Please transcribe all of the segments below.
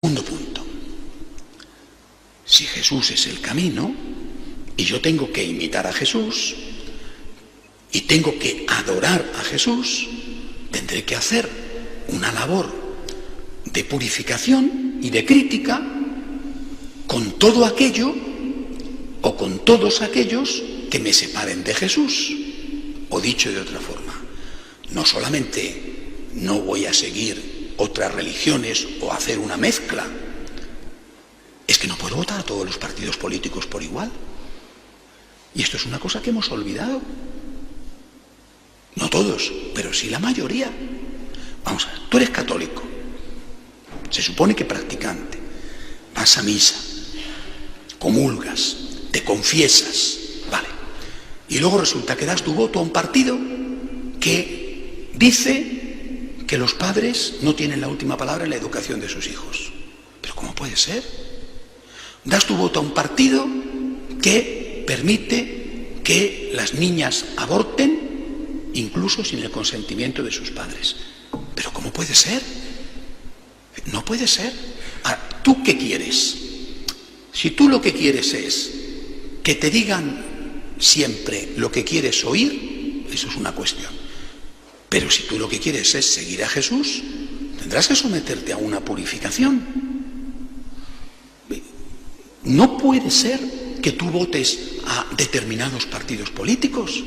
Segundo punto. Si Jesús es el camino y yo tengo que imitar a Jesús y tengo que adorar a Jesús, tendré que hacer una labor de purificación y de crítica con todo aquello o con todos aquellos que me separen de Jesús. O dicho de otra forma, no solamente no voy a seguir otras religiones o hacer una mezcla, es que no puedo votar a todos los partidos políticos por igual. Y esto es una cosa que hemos olvidado. No todos, pero sí la mayoría. Vamos a ver, tú eres católico, se supone que practicante, vas a misa, comulgas, te confiesas, vale. Y luego resulta que das tu voto a un partido que dice que los padres no tienen la última palabra en la educación de sus hijos. ¿Pero cómo puede ser? Das tu voto a un partido que permite que las niñas aborten incluso sin el consentimiento de sus padres. ¿Pero cómo puede ser? No puede ser. Ahora, ¿tú qué quieres? Si tú lo que quieres es que te digan siempre lo que quieres oír, eso es una cuestión. Pero si tú lo que quieres es seguir a Jesús, tendrás que someterte a una purificación. No puede ser que tú votes a determinados partidos políticos.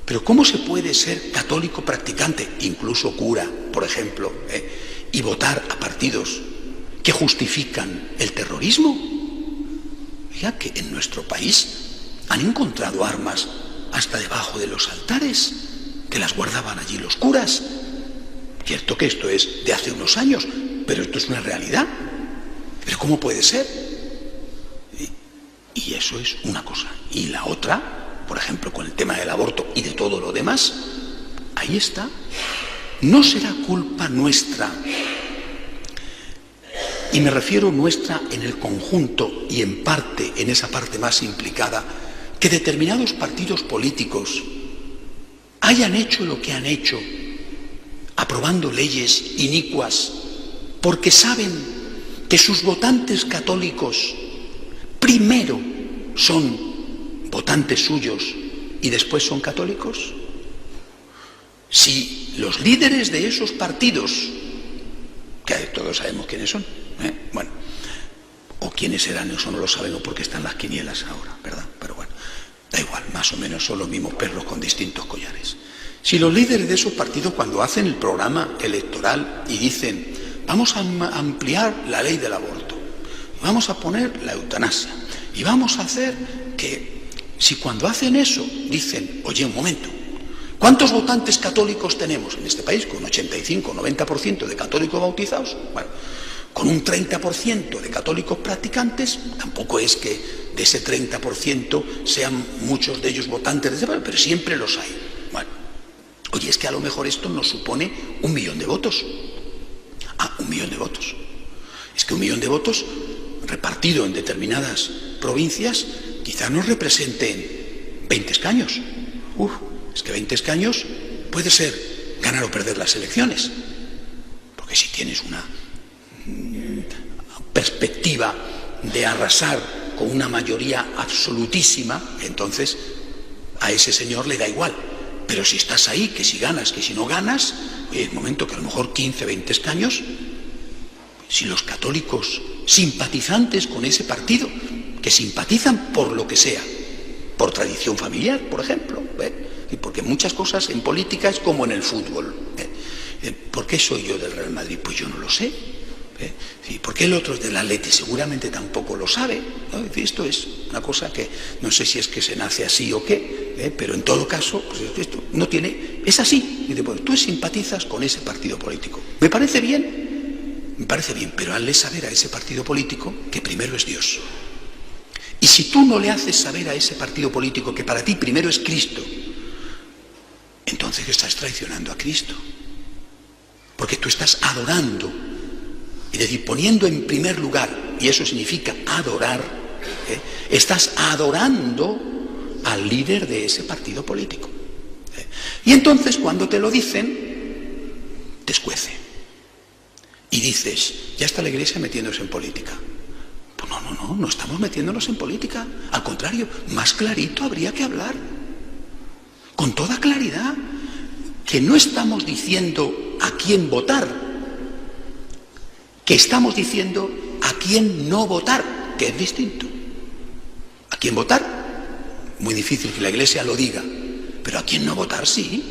Pero ¿cómo se puede ser católico practicante, incluso cura, por ejemplo, y votar a partidos que justifican el terrorismo? Oiga, que en nuestro país han encontrado armas hasta debajo de los altares, que las guardaban allí los curas. Cierto que esto es de hace unos años, pero esto es una realidad. ¿Pero cómo puede ser? Y eso es una cosa. Y la otra, por ejemplo, con el tema del aborto y de todo lo demás, ahí está. No será culpa nuestra, y me refiero nuestra en el conjunto y en parte, en esa parte más implicada, que determinados partidos políticos hayan hecho lo que han hecho, aprobando leyes inicuas, porque saben que sus votantes católicos primero son votantes suyos y después son católicos. Si los líderes de esos partidos, que todos sabemos quiénes son, bueno, o quiénes eran, eso no lo sabemos porque están las quinielas ahora, ¿verdad? Pero bueno, da igual, más o menos son los mismos perros con distintos collares. Si los líderes de esos partidos, cuando hacen el programa electoral y dicen vamos a ampliar la ley del aborto, vamos a poner la eutanasia y vamos a hacer que, si cuando hacen eso dicen, oye, un momento, ¿cuántos votantes católicos tenemos en este país? Con 85-90% de católicos bautizados. Bueno, con un 30% de católicos practicantes, tampoco es que de ese 30% sean muchos de ellos votantes de ese país, pero siempre los hay. Bueno, oye, es que a lo mejor esto nos supone 1 millón de votos. 1 millón de votos. Es que 1 millón de votos repartido en determinadas provincias quizás nos representen 20 escaños. Es que 20 escaños puede ser ganar o perder las elecciones. Porque si tienes una perspectiva de arrasar con una mayoría absolutísima, entonces a ese señor le da igual. Pero si estás ahí, que si ganas, que si no ganas, oye, un momento que a lo mejor 15, 20 escaños, si los católicos simpatizantes con ese partido, que simpatizan por lo que sea, por tradición familiar, por ejemplo, y porque muchas cosas en política es como en el fútbol. ¿Por qué soy yo del Real Madrid? Pues yo no lo sé. ¿Por qué el otro es del Atleti? Seguramente tampoco lo sabe, ¿no? Esto es una cosa que no sé si es que se nace así o qué, pero en todo caso, pues esto no tiene, es así. Y pues, tú simpatizas con ese partido político. Me parece bien, pero hazle saber a ese partido político que primero es Dios. Y si tú no le haces saber a ese partido político que para ti primero es Cristo, entonces estás traicionando a Cristo. Porque tú estás adorando, es decir, poniendo en primer lugar, y eso significa adorar, estás adorando al líder de ese partido político. Y entonces cuando te lo dicen, te escuece. Y dices, ya está la Iglesia metiéndose en política. Pues no estamos metiéndonos en política. Al contrario, más clarito habría que hablar. Con toda claridad, que no estamos diciendo a quién votar, que estamos diciendo a quién no votar, que es distinto. ¿A quién votar? Muy difícil que la Iglesia lo diga, pero a quién no votar sí.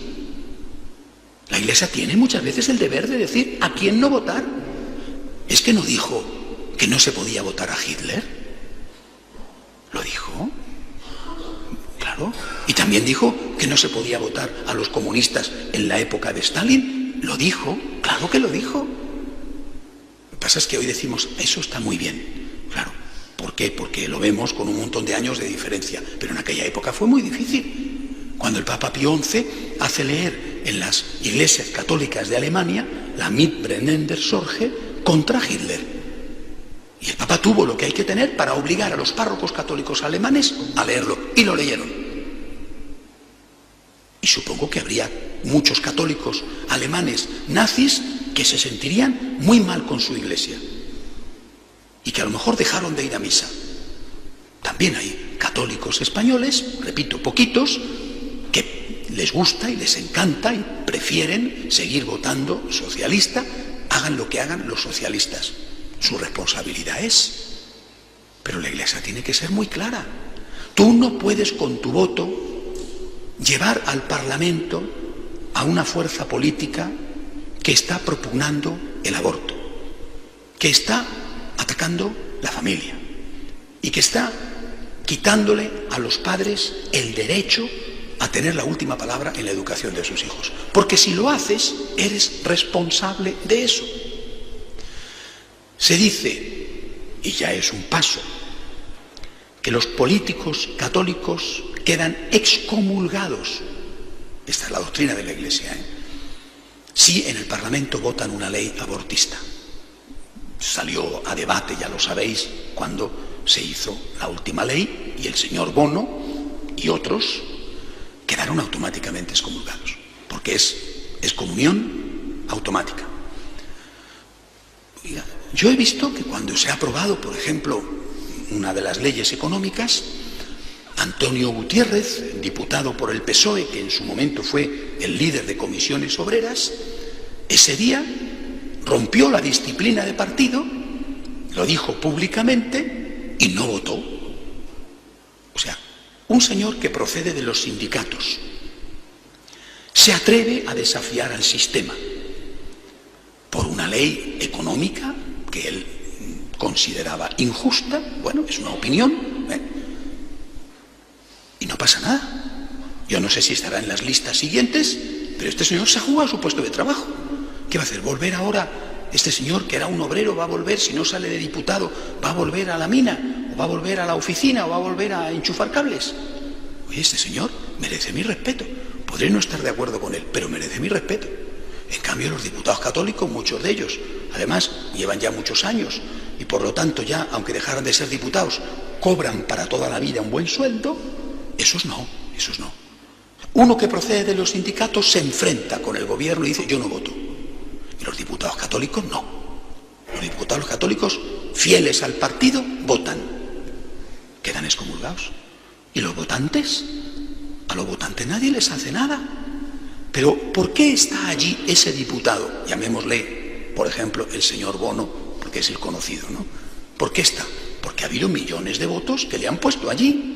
La Iglesia tiene muchas veces el deber de decir a quién no votar. ¿Es que no dijo que no se podía votar a Hitler? ¿Lo dijo? Claro. Y también dijo que no se podía votar a los comunistas en la época de Stalin. ¿Lo dijo? Claro que lo dijo. Lo que pasa es que hoy decimos, eso está muy bien. Claro. ¿Por qué? Porque lo vemos con un montón de años de diferencia. Pero en aquella época fue muy difícil. Cuando el Papa Pío XI hace leer en las iglesias católicas de Alemania la Mitbrennender Sorge contra Hitler. Y el Papa tuvo lo que hay que tener para obligar a los párrocos católicos alemanes a leerlo. Y lo leyeron. Y supongo que habría muchos católicos alemanes nazis que se sentirían muy mal con su iglesia. Y que a lo mejor dejaron de ir a misa. También hay católicos españoles, repito, poquitos, que les gusta y les encanta y prefieren seguir votando socialista, hagan lo que hagan los socialistas. Su responsabilidad es. Pero la Iglesia tiene que ser muy clara. Tú no puedes con tu voto llevar al Parlamento a una fuerza política que está propugnando el aborto, que está atacando la familia y que está quitándole a los padres el derecho a tener la última palabra en la educación de sus hijos. Porque si lo haces, eres responsable de eso. Se dice, y ya es un paso, que los políticos católicos quedan excomulgados. Esta es la doctrina de la Iglesia, si en el Parlamento votan una ley abortista. Salió a debate, ya lo sabéis, cuando se hizo la última ley y el señor Bono y otros quedaron automáticamente excomulgados, porque es excomunión automática. Oiga, yo he visto que cuando se ha aprobado, por ejemplo, una de las leyes económicas, Antonio Gutiérrez, diputado por el PSOE, que en su momento fue el líder de comisiones obreras, ese día rompió la disciplina de partido, lo dijo públicamente y no votó. O sea, un señor que procede de los sindicatos se atreve a desafiar al sistema por una ley económica que él consideraba injusta. Bueno, es una opinión, y no pasa nada. Yo no sé si estará en las listas siguientes, pero este señor se ha jugado su puesto de trabajo. ¿Qué va a hacer? ¿Volver ahora? Este señor, que era un obrero, va a volver, si no sale de diputado, va a volver a la mina, o va a volver a la oficina, o va a volver a enchufar cables. Oye, este señor merece mi respeto. Podré no estar de acuerdo con él, pero merece mi respeto. En cambio, los diputados católicos, muchos de ellos, además, llevan ya muchos años, y por lo tanto ya, aunque dejaran de ser diputados, cobran para toda la vida un buen sueldo. Esos no, esos no. Uno que procede de los sindicatos se enfrenta con el gobierno y dice, yo no voto. Y los diputados católicos no. Los diputados católicos, fieles al partido, votan. Quedan excomulgados. ¿Y los votantes? A los votantes nadie les hace nada. Pero ¿por qué está allí ese diputado? Llamémosle, por ejemplo, el señor Bono, porque es el conocido, ¿no? ¿Por qué está? Porque ha habido millones de votos que le han puesto allí.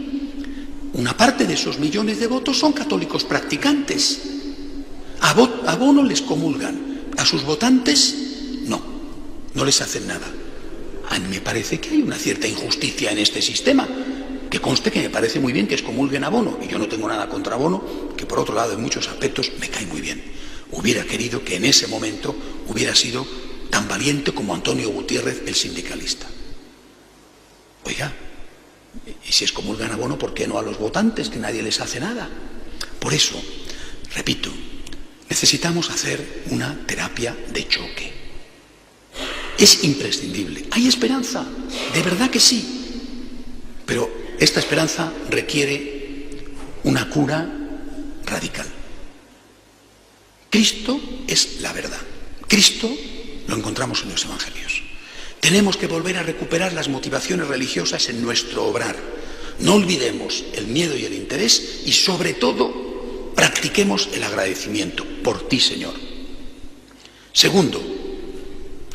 Una parte de esos millones de votos son católicos practicantes. A Bono les comulgan, a sus votantes no les hacen nada. A mí me parece que hay una cierta injusticia en este sistema, que conste que me parece muy bien que excomulguen a Bono, y yo no tengo nada contra Bono, que por otro lado en muchos aspectos me cae muy bien. Hubiera querido que en ese momento hubiera sido tan valiente como Antonio Gutiérrez, el sindicalista. Oiga, y si excomulgan a Bono, ¿por qué no a los votantes, que nadie les hace nada? Por eso, repito, necesitamos hacer una terapia de choque. Es imprescindible. ¿Hay esperanza? De verdad que sí. Pero esta esperanza requiere una cura radical. Cristo es la verdad. Cristo lo encontramos en los evangelios. Tenemos que volver a recuperar las motivaciones religiosas en nuestro obrar. No olvidemos el miedo y el interés y, sobre todo, practiquemos el agradecimiento por ti, Señor. Segundo,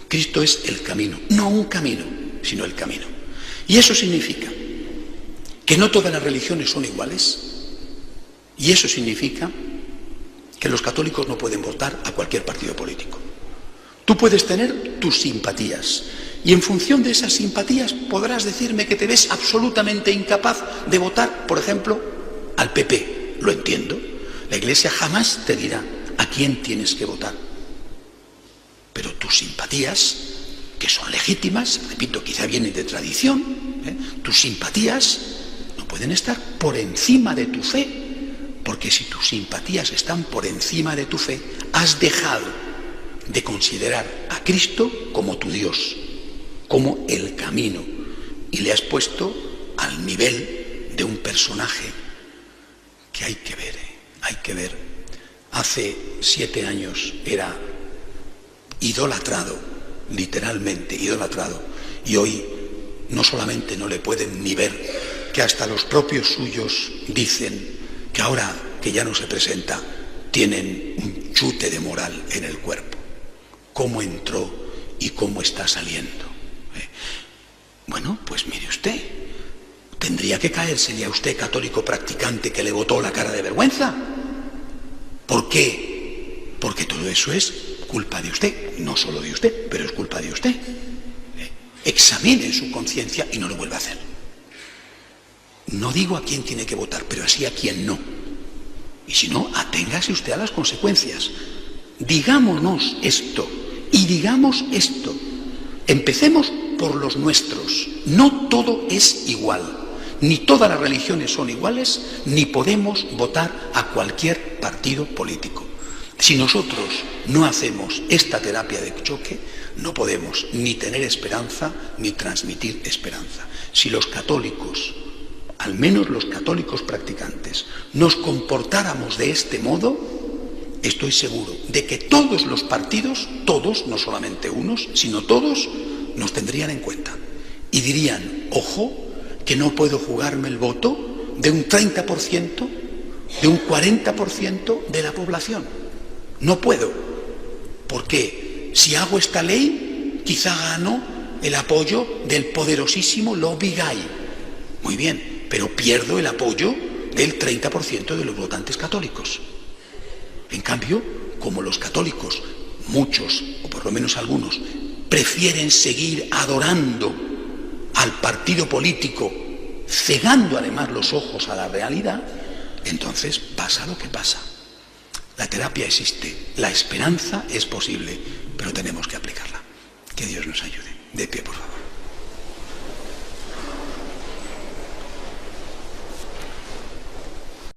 Cristo es el camino, no un camino, sino el camino. Y eso significa que no todas las religiones son iguales, y eso significa que los católicos no pueden votar a cualquier partido político. Tú puedes tener tus simpatías, y en función de esas simpatías podrás decirme que te ves absolutamente incapaz de votar, por ejemplo, al PP. Lo entiendo. La Iglesia jamás te dirá a quién tienes que votar. Pero tus simpatías, que son legítimas, repito, quizá vienen de tradición, tus simpatías no pueden estar por encima de tu fe, porque si tus simpatías están por encima de tu fe, has dejado de considerar a Cristo como tu Dios, como el camino, y le has puesto al nivel de un personaje que hay que ver, hay que ver. Hace 7 años era idolatrado, literalmente idolatrado, y hoy no solamente no le pueden ni ver, que hasta los propios suyos dicen que ahora que ya no se presenta, tienen un chute de moral en el cuerpo. ¿Cómo entró y cómo está saliendo? Bueno, pues mire usted, tendría que caérsele a usted, católico practicante, que le botó la cara de vergüenza. ¿Por qué? Porque todo eso es culpa de usted, no solo de usted, pero es culpa de usted. Examine su conciencia y no lo vuelva a hacer. No digo a quién tiene que votar, pero así a quién no. Y si no, aténgase usted a las consecuencias. Digámonos esto y digamos esto. Empecemos por los nuestros. No todo es igual. Ni todas las religiones son iguales, ni podemos votar a cualquier partido político. Si nosotros no hacemos esta terapia de choque, no podemos ni tener esperanza ni transmitir esperanza. Si los católicos, al menos los católicos practicantes, nos comportáramos de este modo, estoy seguro de que todos los partidos, todos, no solamente unos, sino todos, nos tendrían en cuenta y dirían, ojo, que no puedo jugarme el voto de un 30%, de un 40% de la población. No puedo, porque si hago esta ley, quizá gano el apoyo del poderosísimo lobby gay. Muy bien, pero pierdo el apoyo del 30% de los votantes católicos. En cambio, como los católicos, muchos, o por lo menos algunos, prefieren seguir adorando al partido político, cegando además los ojos a la realidad, entonces pasa lo que pasa. La terapia existe, la esperanza es posible, pero tenemos que aplicarla. Que Dios nos ayude. De pie, por favor.